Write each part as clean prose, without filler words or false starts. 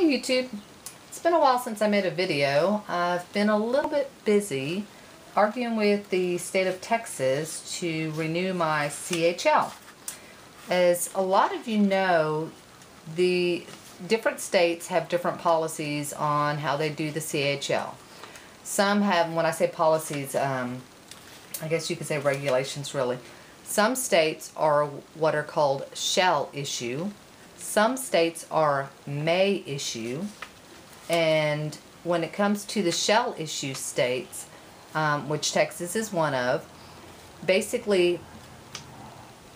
YouTube. It's been a while since I made a video. I've been a little bit busy arguing with the state of Texas to renew my CHL. As a lot of you know, the different states have different policies on how they do the CHL. Some have, when I say policies, I guess you could say regulations really. Some states are what are called shall issue. Some states are may issue. And when it comes to the shall issue states, which Texas is one of, basically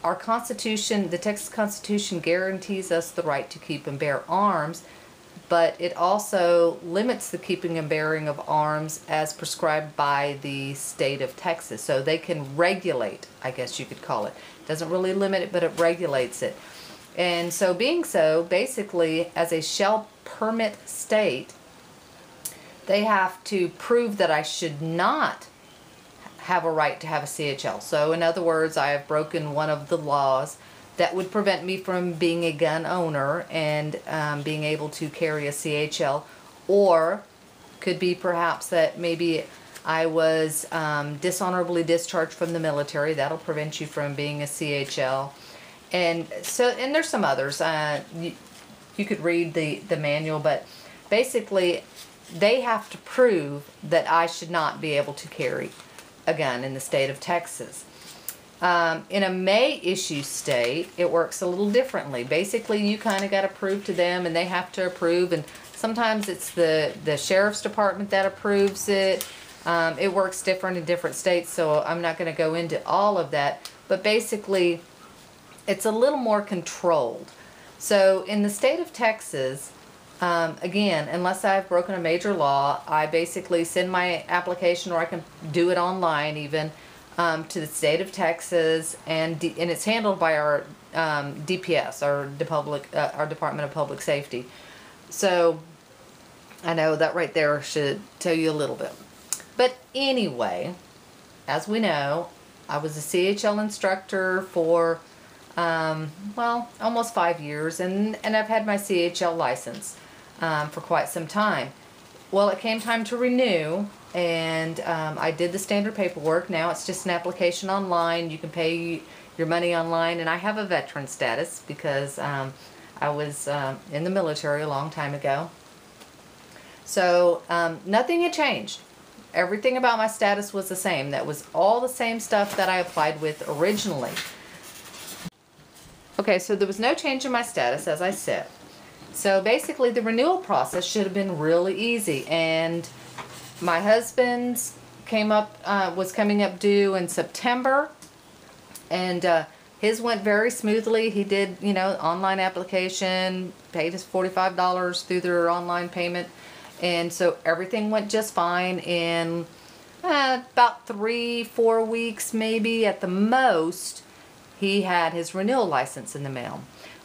our Constitution, the Texas Constitution guarantees us the right to keep and bear arms, but it also limits the keeping and bearing of arms as prescribed by the state of Texas. So they can regulate, I guess you could call it. It doesn't really limit it, but it regulates it. And so being so, basically, as a shall permit state, they have to prove that I should not have a right to have a CHL. So in other words, I have broken one of the laws that would prevent me from being a gun owner and being able to carry a CHL, or could be perhaps that maybe I was dishonorably discharged from the military. That'll prevent you from being a CHL. And so, and there's some others. You could read the manual, but basically they have to prove that I should not be able to carry a gun in the state of Texas. In a may issue state, it works a little differently. Basically, you kind of got to prove to them, and they have to approve. And sometimes it's the sheriff's department that approves it. It works different in different states, so I'm not going to go into all of that. But basically, it's a little more controlled. So in the state of Texas, again, unless I've broken a major law, I basically send my application, or I can do it online even, to the state of Texas, and it's handled by our DPS, our Department of Public Safety. So I know that right there should tell you a little bit. But anyway, as we know, I was a CHL instructor for well, almost 5 years, and I've had my CHL license for quite some time. Well, it came time to renew, and I did the standard paperwork. Now it's just an application online. You can pay your money online, and I have a veteran status because I was in the military a long time ago. So nothing had changed. Everything about my status was the same. That was all the same stuff that I applied with originally. Okay, so there was no change in my status, as I said. So basically, the renewal process should have been really easy. And my husband's was coming up due in September, and his went very smoothly. He did, online application, paid his $45 through their online payment, and so everything went just fine in about 3-4 weeks, maybe at the most. He had his renewal license in the mail.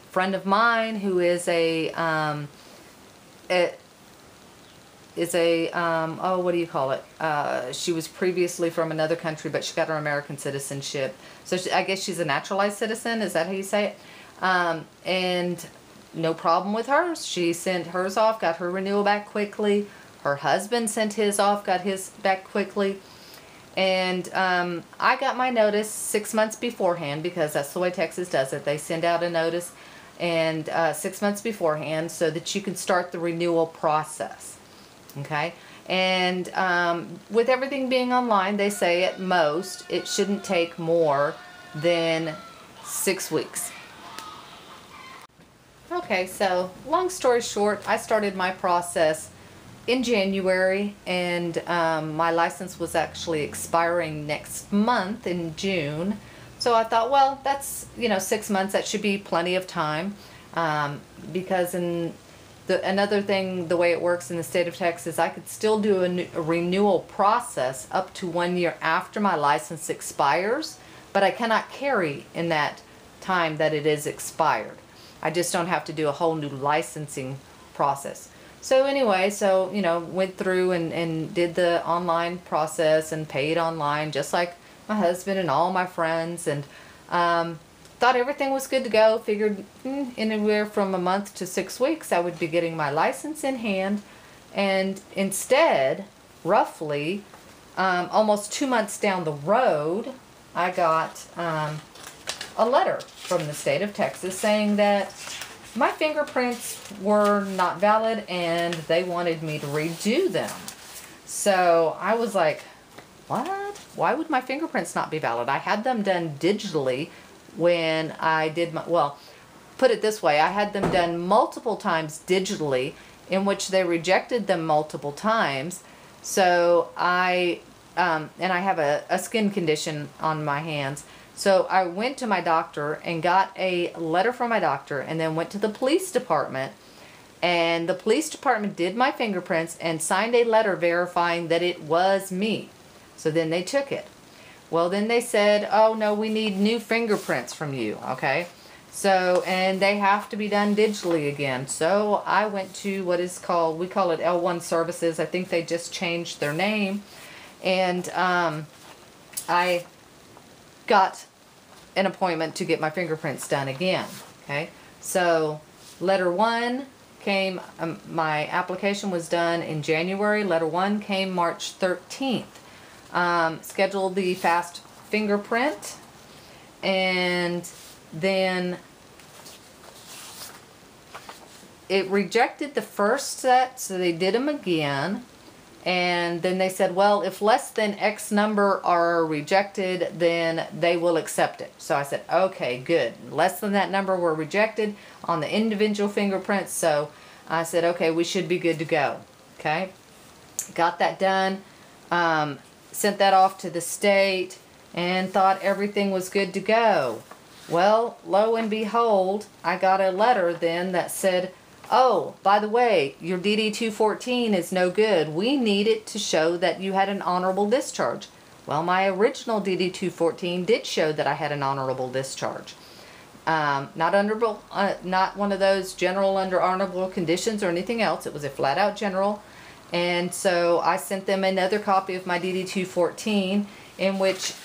A friend of mine who is oh, what do you call it? She was previously from another country, but she got her American citizenship. So I guess she's a naturalized citizen. Is that how you say it? And no problem with hers. She sent hers off, got her renewal back quickly. Her husband sent his off, got his back quickly. And I got my notice 6 months beforehand, because that's the way Texas does it. They send out a notice and 6 months beforehand so that you can start the renewal process. Okay? And with everything being online, they say at most it shouldn't take more than 6 weeks. Okay, so long story short, I started my process in January, and my license was actually expiring next month in June. So I thought, well, that's 6 months. That should be plenty of time, because another thing, the way it works in the state of Texas, I could still do a renewal process up to 1 year after my license expires, but I cannot carry in that time that it is expired. I just don't have to do a whole new licensing process. So anyway, went through and did the online process and paid online, just like my husband and all my friends, and thought thought everything was good to go. Figured anywhere from a month to 6 weeks I would be getting my license in hand. And instead, roughly, almost 2 months down the road, I got a letter from the state of Texas saying that my fingerprints were not valid and they wanted me to redo them. So I was like, what? Why would my fingerprints not be valid? I had them done digitally when I did my, well, put it this way, I had them done multiple times digitally, in which they rejected them multiple times. So and I have a skin condition on my hands. So I went to my doctor and got a letter from my doctor, and then went to the police department, and the police department did my fingerprints and signed a letter verifying that it was me. So then they took it. Well, then they said, oh no, we need new fingerprints from you, okay? So, and they have to be done digitally again. So I went to what is called, we call it L1 Services. I think they just changed their name. And I got an appointment to get my fingerprints done again. Okay, so letter 1 came, my application was done in January. Letter 1 came March 13th. Scheduled the fast fingerprint, and then it rejected the first set, so they did them again. And then they said, well, if less than X number are rejected, then they will accept it. So I said, okay, good. Less than that number were rejected on the individual fingerprints. So I said, okay, we should be good to go. Okay. Got that done. Sent that off to the state and thought everything was good to go. Well, lo and behold, I got a letter then that said, oh, by the way, your DD-214 is no good. We need it to show that you had an honorable discharge. Well, my original DD-214 did show that I had an honorable discharge. Not honorable, not one of those general under honorable conditions or anything else. It was a flat-out general. And so I sent them another copy of my DD-214, in which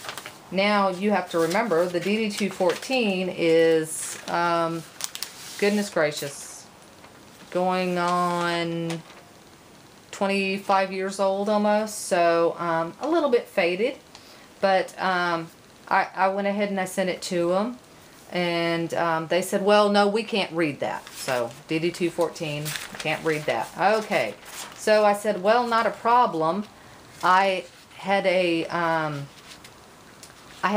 now you have to remember the DD-214 is, goodness gracious, going on 25 years old almost, so a little bit faded, but I went ahead and I sent it to them, and they said, well, no, we can't read that. So DD-214, can't read that. Okay, so I said, well, not a problem. I had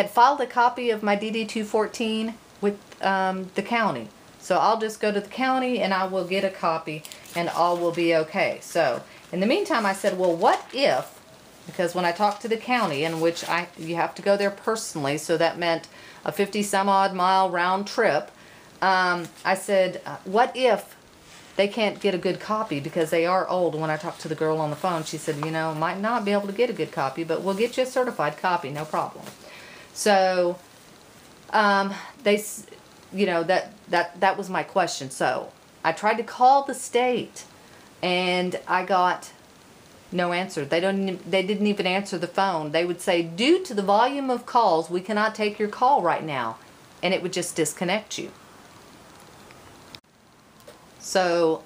filed a copy of my DD-214 with the county. So I'll just go to the county and I will get a copy and all will be okay. So in the meantime, I said, well, what if, because when I talked to the county, in which you have to go there personally, so that meant a 50 some odd mile round trip, I said, what if they can't get a good copy because they are old? When I talked to the girl on the phone, she said, you know, might not be able to get a good copy, but we'll get you a certified copy, no problem. So you know, that was my question. So I tried to call the state and I got no answer. They didn't even answer the phone. They would say, due to the volume of calls, we cannot take your call right now, and it would just disconnect you. So,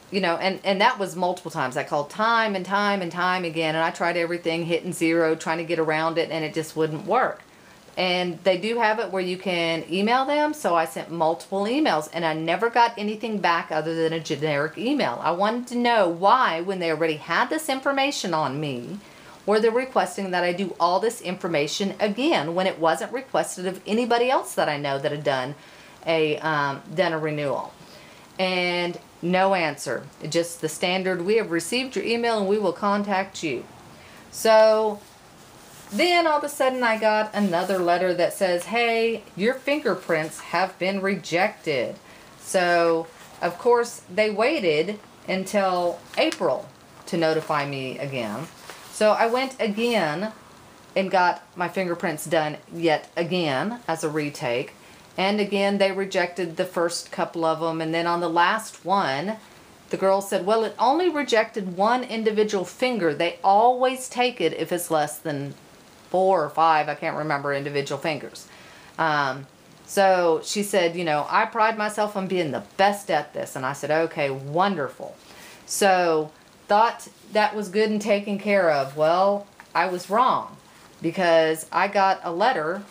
you know, and that was multiple times. I called time and time and time again, and I tried everything, hitting zero, trying to get around it, and it just wouldn't work. And they do have it where you can email them, so I sent multiple emails, and I never got anything back other than a generic email. I wanted to know why, when they already had this information on me, were they requesting that I do all this information again when it wasn't requested of anybody else that I know that had done a renewal. And no answer. Just the standard, we have received your email and we will contact you. So then all of a sudden I got another letter that says, hey, your fingerprints have been rejected. So of course they waited until April to notify me again. So I went again and got my fingerprints done yet again as a retake. And again, they rejected the first couple of them. And then on the last one, the girl said, well, it only rejected one individual finger. They always take it if it's less than 4 or 5, I can't remember, individual fingers. So she said, you know, I pride myself on being the best at this. And I said, okay, wonderful. So thought that was good and taken care of. Well, I was wrong, because I got a letter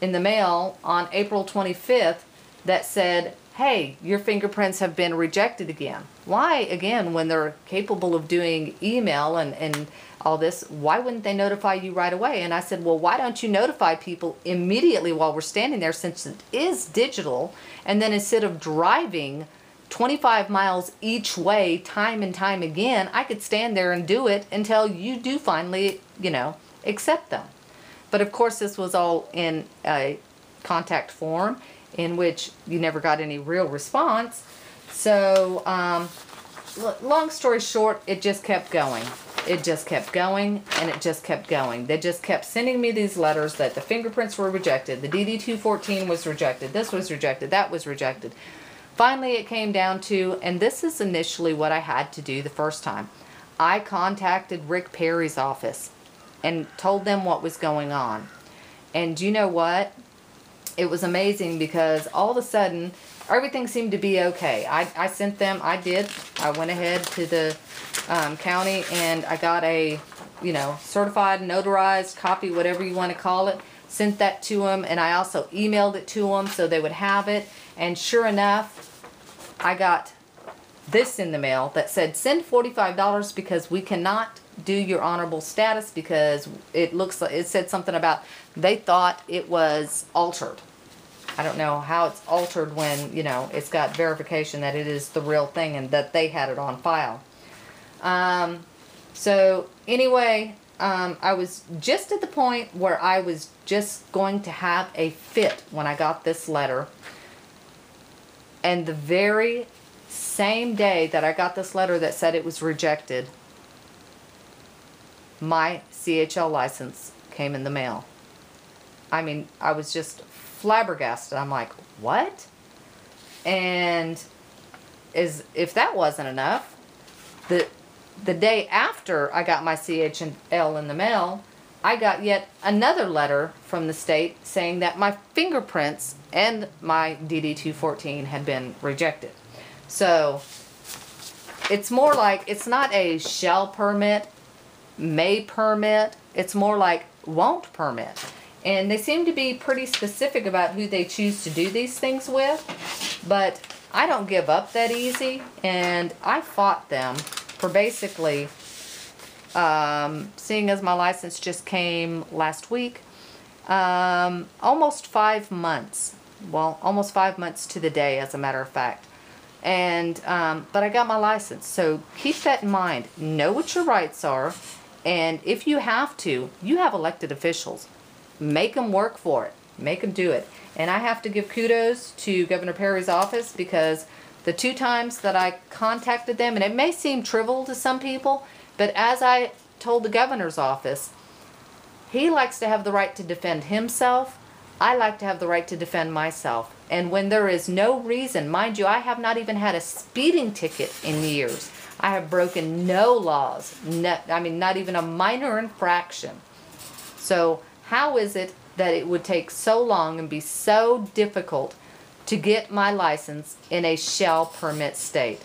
in the mail on April 25th that said, hey, your fingerprints have been rejected again. Why again, when they're capable of doing email and all this, why wouldn't they notify you right away? And I said, well, why don't you notify people immediately while we're standing there, since it is digital, and then instead of driving 25 miles each way time and time again, I could stand there and do it until you do finally, you know, accept them. But of course this was all in a contact form in which you never got any real response. So long story short, it just kept going. It just kept going, and it just kept going. They just kept sending me these letters that the fingerprints were rejected, the DD-214 was rejected, this was rejected, that was rejected. Finally it came down to, and this is initially what I had to do the first time, I contacted Rick Perry's office and told them what was going on. And you know what? It was amazing, because all of a sudden everything seemed to be okay. I went ahead to the county and I got a, you know, certified, notarized copy, whatever you want to call it, sent that to them, and I also emailed it to them so they would have it. And sure enough, I got this in the mail that said, send $45 because we cannot do your honorable status, because it looks like, it said something about they thought it was altered. I don't know how it's altered when, you know, it's got verification that it is the real thing and that they had it on file. So anyway, I was just at the point where I was just going to have a fit when I got this letter. And the very same day that I got this letter that said it was rejected, my CHL license came in the mail. I mean, I was just flabbergasted. I'm like, what? And if that wasn't enough, the day after I got my CHL in the mail, I got yet another letter from the state saying that my fingerprints and my DD-214 had been rejected. So it's more like, it's not a shall permit, may permit, it's more like won't permit. And they seem to be pretty specific about who they choose to do these things with, but I don't give up that easy, and I fought them for basically, seeing as my license just came last week, almost 5 months. Well, almost 5 months to the day, as a matter of fact. And but I got my license, so keep that in mind. Know what your rights are, and if you have to, you have elected officials. Make them work for it. Make them do it. And I have to give kudos to Governor Perry's office, because the 2 times that I contacted them, and it may seem trivial to some people, but as I told the governor's office, he likes to have the right to defend himself. I like to have the right to defend myself. And when there is no reason, mind you, I have not even had a speeding ticket in years. I have broken no laws. I mean, not even a minor infraction. So how is it that it would take so long and be so difficult to get my license in a shall permit state?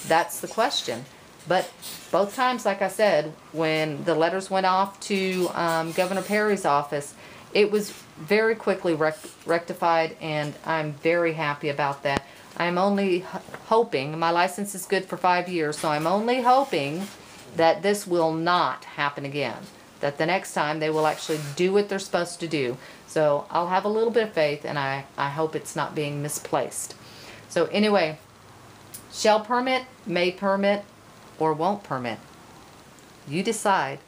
That's the question. But both times, like I said, when the letters went off to Governor Perry's office, it was very quickly rectified, and I'm very happy about that. I'm only hoping, my license is good for 5 years, so I'm only hoping that this will not happen again. That the next time they will actually do what they're supposed to do. So I'll have a little bit of faith, and I hope it's not being misplaced. So anyway, shall permit, may permit, or won't permit. You decide,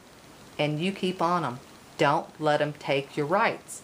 and you keep on them. Don't let them take your rights.